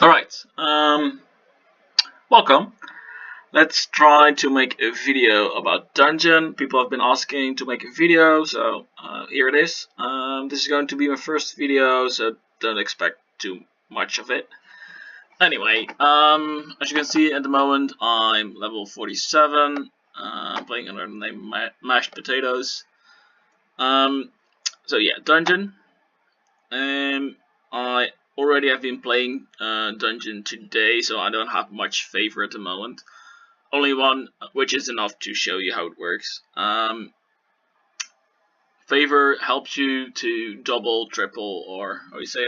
Alright, welcome. Let's try to make a video about Dungeon. People have been asking to make a video, so here it is. This is going to be my first video, so don't expect too much of it. Anyway, as you can see at the moment, I'm level 47, playing under the name Mashed Potatoes. So yeah, Dungeon. I already have been playing Dungeon today, so I don't have much favor at the moment. Only one, which is enough to show you how it works. Favor helps you to double, triple, or you say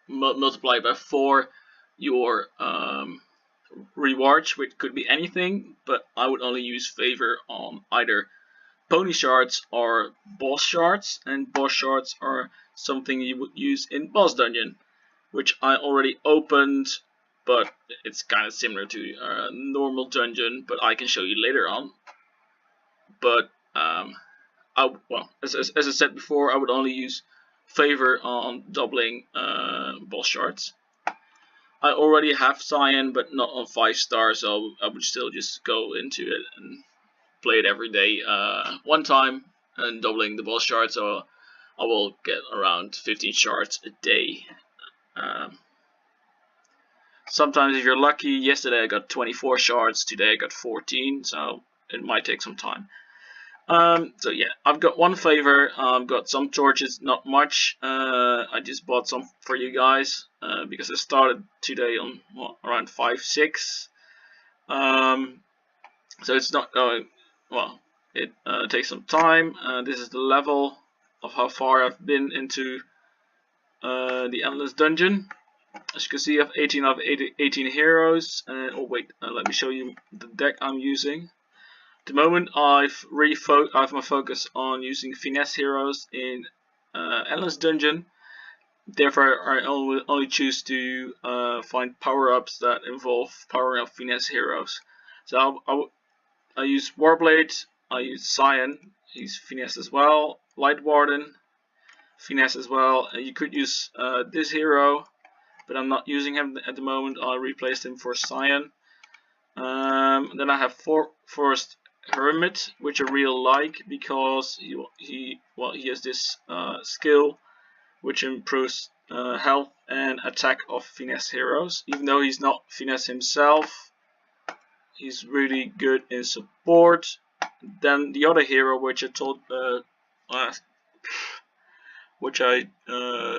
multiply by 4 your rewards, which could be anything, but I would only use favor on either pony shards or boss shards, and boss shards are something you would use in boss dungeon, which I already opened, but it's kind of similar to a normal dungeon, but I can show you later on. But as I said before, I would only use favor on doubling boss shards. I already have Cyan, but not on 5 stars, so I would still just go into it and play it every day, one time, and doubling the boss shards, so I will get around 15 shards a day. Sometimes if you're lucky, yesterday I got 24 shards, today I got 14, so it might take some time. So yeah, I've got one favor, I've got some torches, not much. I just bought some for you guys, because I started today on around 5-6. So it's not going, well, it takes some time. This is the level of how far I've been into the Endless Dungeon. As you can see, I have 18 out of 18 heroes. Oh wait, let me show you the deck I'm using. At the moment, I have my focus on using finesse heroes in Endless Dungeon. Therefore, I only choose to find power-ups that involve powering up finesse heroes. So I use Warblade, I use Cyan, he's finesse as well, Light Warden, finesse as well. You could use this hero, but I'm not using him at the moment. I replaced him for Cyan. Then I have Forest Hermit, which I really like because he has this skill which improves health and attack of finesse heroes. Even though he's not finesse himself, he's really good in support. Then the other hero, which I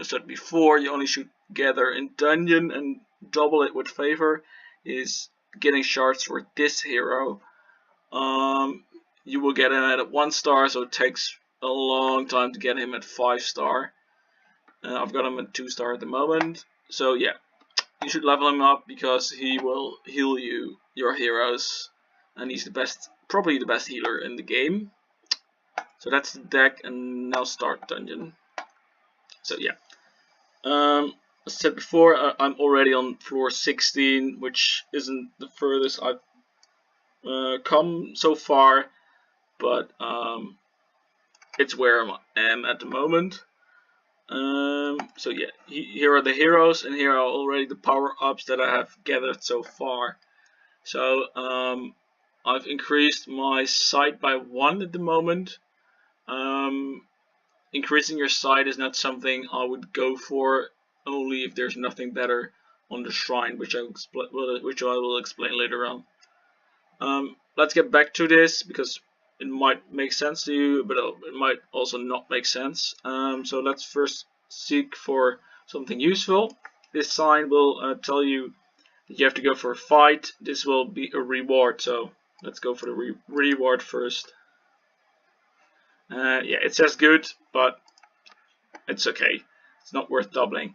said before, you only should gather in dungeon and double it with favor, is getting shards for this hero. You will get him at 1 star, so it takes a long time to get him at 5 star. I've got him at 2 star at the moment. So yeah, you should level him up because he will heal your heroes, and he's probably the best healer in the game. So that's the deck, and now start dungeon. So yeah, as I said before, I'm already on floor 16, which isn't the furthest I've come so far, but it's where I am at the moment. So yeah, here are the heroes, and here are already the power-ups that I have gathered so far. So I've increased my sight by 1 at the moment. Increasing your sight is not something I would go for, only if there's nothing better on the shrine, which I will explain later on. Let's get back to this because it might make sense to you, but it might also not make sense. So let's first seek for something useful. This sign will tell you that you have to go for a fight. This will be a reward, so let's go for the reward first. Yeah, it says good, but it's okay. It's not worth doubling.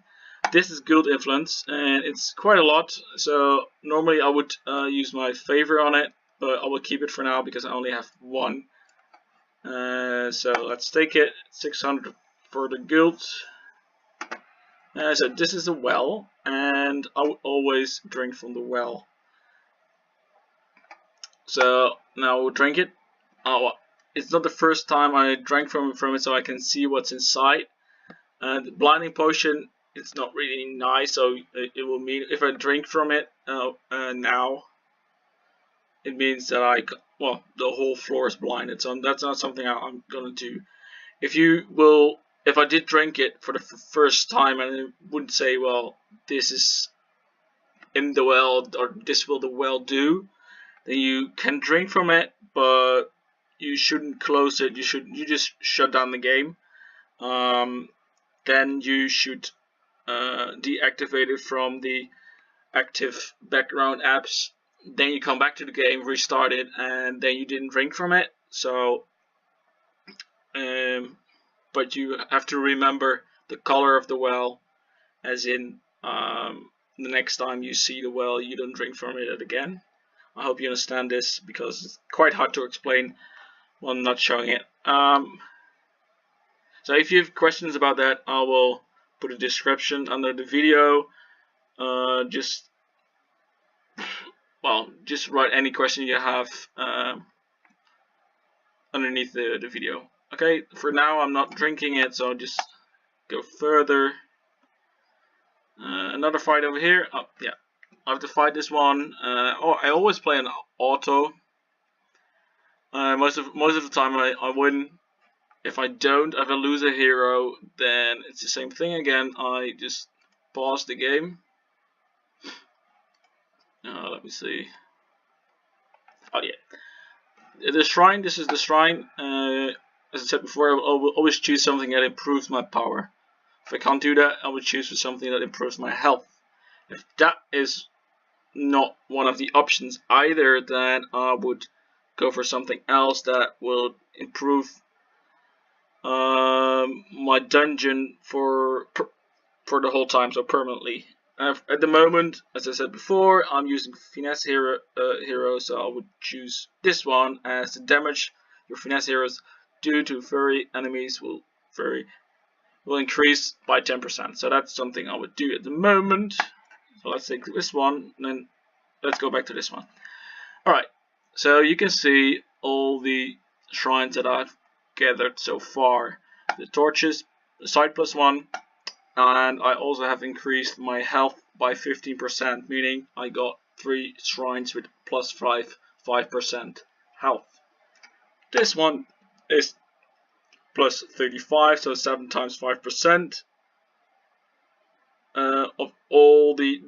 This is Guild Influence, and it's quite a lot, so normally I would use my favor on it, but I will keep it for now because I only have 1. So let's take it. 600 for the guild. So this is a well, and I would always drink from the well. So now we'll drink it. It's not the first time I drank from it, so I can see what's inside. The blinding potion it's not really nice. So it will mean if I drink from it now, it means that the whole floor is blinded. So that's not something I'm gonna do. If I did drink it for the first time and it wouldn't say, well, this is in the well, or this will the well do, then you can drink from it, but you shouldn't close it. You just shut down the game. Then you should deactivate it from the active background apps. Then you come back to the game, restart it, and then you didn't drink from it. So, but you have to remember the color of the well, as in the next time you see the well, you don't drink from it again. I hope you understand this, because it's quite hard to explain while I'm not showing it. So if you have questions about that, I will put a description under the video. Just write any question you have underneath the video. Okay, for now I'm not drinking it, so I'll just go further. Another fight over here. Oh yeah, I have to fight this one. I always play an auto. Most of the time I win. If I don't, if I lose a hero, then it's the same thing again. I just pause the game. Let me see. Oh yeah, the shrine. This is the shrine. As I said before, I will always choose something that improves my power. If I can't do that, I would choose for something that improves my health. If that is not one of the options either, then I would go for something else that will improve my dungeon for the whole time, so permanently. At the moment, as I said before, I'm using finesse hero, so I would choose this one, as the damage your finesse heroes do to furry enemies will increase by 10%. So that's something I would do at the moment. So let's take this one, and then let's go back to this one. Alright, so you can see all the shrines that I've gathered so far. The torches, the side +1, and I also have increased my health by 15%, meaning I got 3 shrines with +5% health. This one is +35, so 7 times 5%. Of all the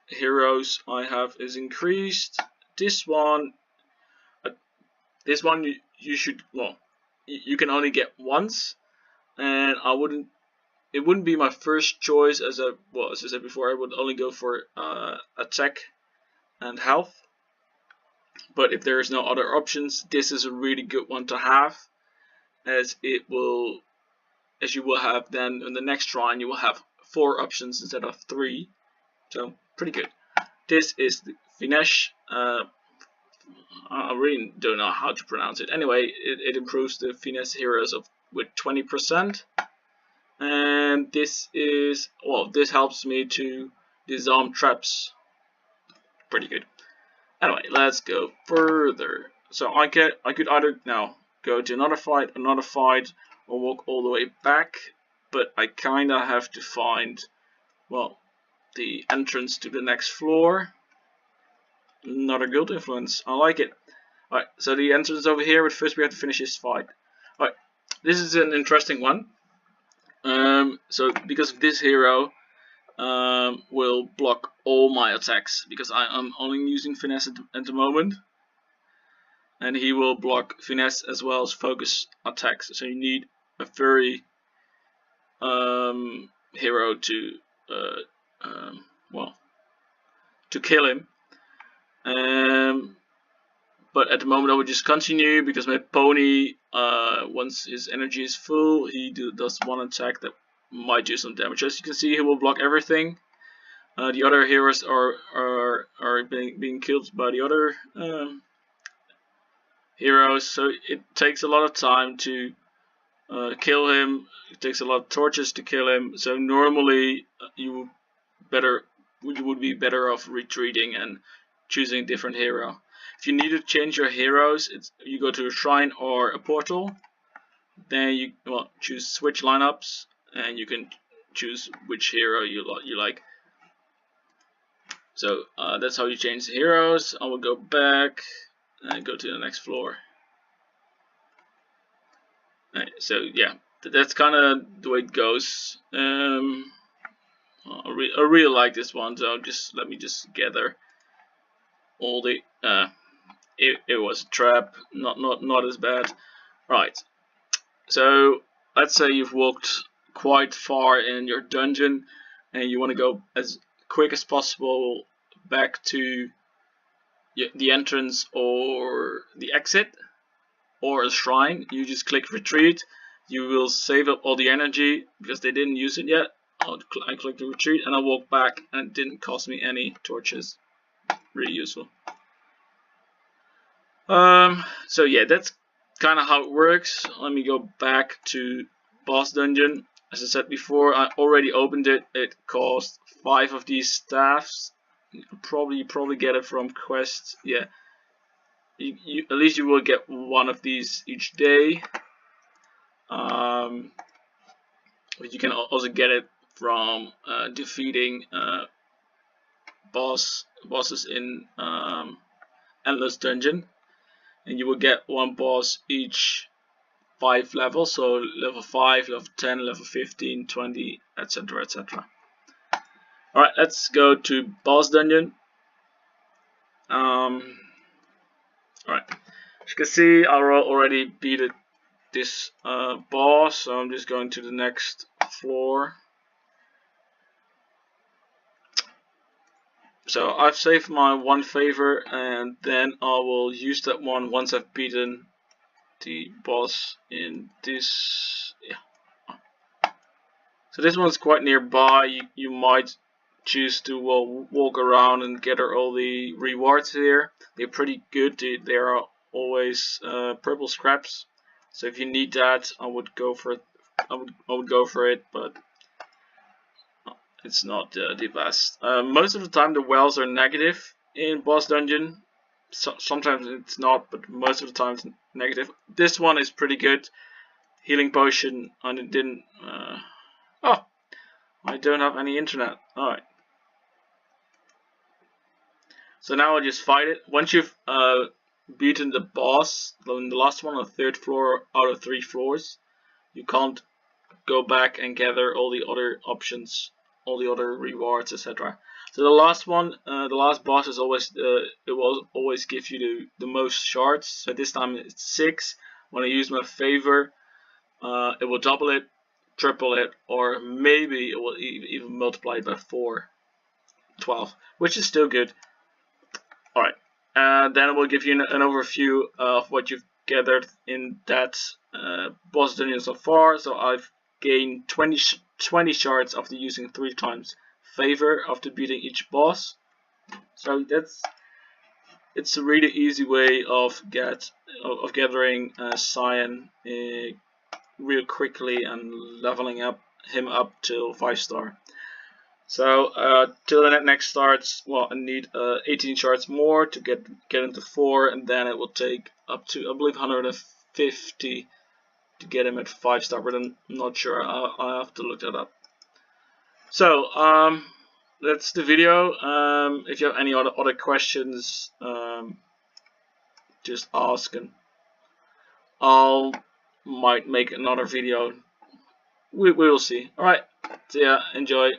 heroes I have is increased. This one you should, well, you can only get once, and it wouldn't be my first choice, as I said before. I would only go for attack and health. But if there's no other options, this is a really good one to have, as you will have then in the next shrine you will have 4 options instead of 3. So pretty good. This is the finesse. I really don't know how to pronounce it. Anyway, it improves the finesse heroes with 20. And this helps me to disarm traps. Pretty good. Anyway, let's go further. So I could either now go to another fight, or walk all the way back, but I kinda have to find, well, the entrance to the next floor. Another guild influence. I like it. Alright, so the entrance over here, but first we have to finish this fight. Alright, this is an interesting one. So because of this hero will block all my attacks, because I'm only using finesse at the moment, and he will block finesse as well as focus attacks. So you need a furry hero to to kill him. But at the moment I would just continue, because my pony, once his energy is full, he does one attack that might do some damage. As you can see, he will block everything. The other heroes are being killed by the other heroes, so it takes a lot of time to kill him. It takes a lot of torches to kill him. So normally you would be better off retreating and choosing a different hero. If you need to change your heroes, you go to a shrine or a portal. Then you choose switch lineups, and you can choose which hero you like. So that's how you change the heroes. I will go back and go to the next floor. Right, so yeah, that's kind of the way it goes. I really like this one, so let me just gather all the. It was a trap, not as bad. Right. So let's say you've walked quite far in your dungeon, and you want to go as quick as possible back to the entrance or the exit or a shrine. You just click retreat. You will save up all the energy because they didn't use it yet. I click the retreat and I walk back, and it didn't cost me any torches. Really useful. So yeah, that's kind of how it works. Let me go back to boss dungeon. As I said before, I already opened it. It cost 5 of these staffs. You probably get it from quests. Yeah, at least you will get 1 of these each day. But you can also get it from defeating bosses in Endless Dungeon, and you will get 1 boss each 5 levels, so level 5, level 10, level 15, 20, etc, etc. Alright, let's go to boss dungeon. Alright, as you can see, I already beat this boss, so I'm just going to the next floor. So I've saved my 1 favor, and then I will use that one once I've beaten the boss in this. Yeah. So this one's quite nearby. You might choose to walk around and gather all the rewards here. They're pretty good. They are always purple scraps. So if you need that, I would go for it. I would go for it, but it's not the best. Most of the time the wells are negative in boss dungeon. Sometimes it's not, but most of the time it's negative. This one is pretty good. Healing potion, and it didn't. Oh, I don't have any internet. Alright. So now I'll just fight it. Once you've beaten the boss, in the last one on the 3rd floor out of 3 floors, you can't go back and gather all the other options, all the other rewards, etc. So the last one, the last boss is always it will always give you the most shards. So this time it's 6. When I use my favor, it will double it, triple it, or maybe it will even multiply it by 4, 12, which is still good. Alright, then it will give you an overview of what you've gathered in that boss dungeon so far. So I've gained 20 shards after using 3 times favor after beating each boss. So it's a really easy way of gathering cyan real quickly and leveling him up till 5-star. So till the next starts, well, I need 18 shards more to get into 4, and then it will take up to, I believe, 150 to get him at 5-star, but I'm not sure. I'll have to look that up. So that's the video. If you have any other questions, just ask, and I'll might make another video. We will see. Alright, see ya, enjoy.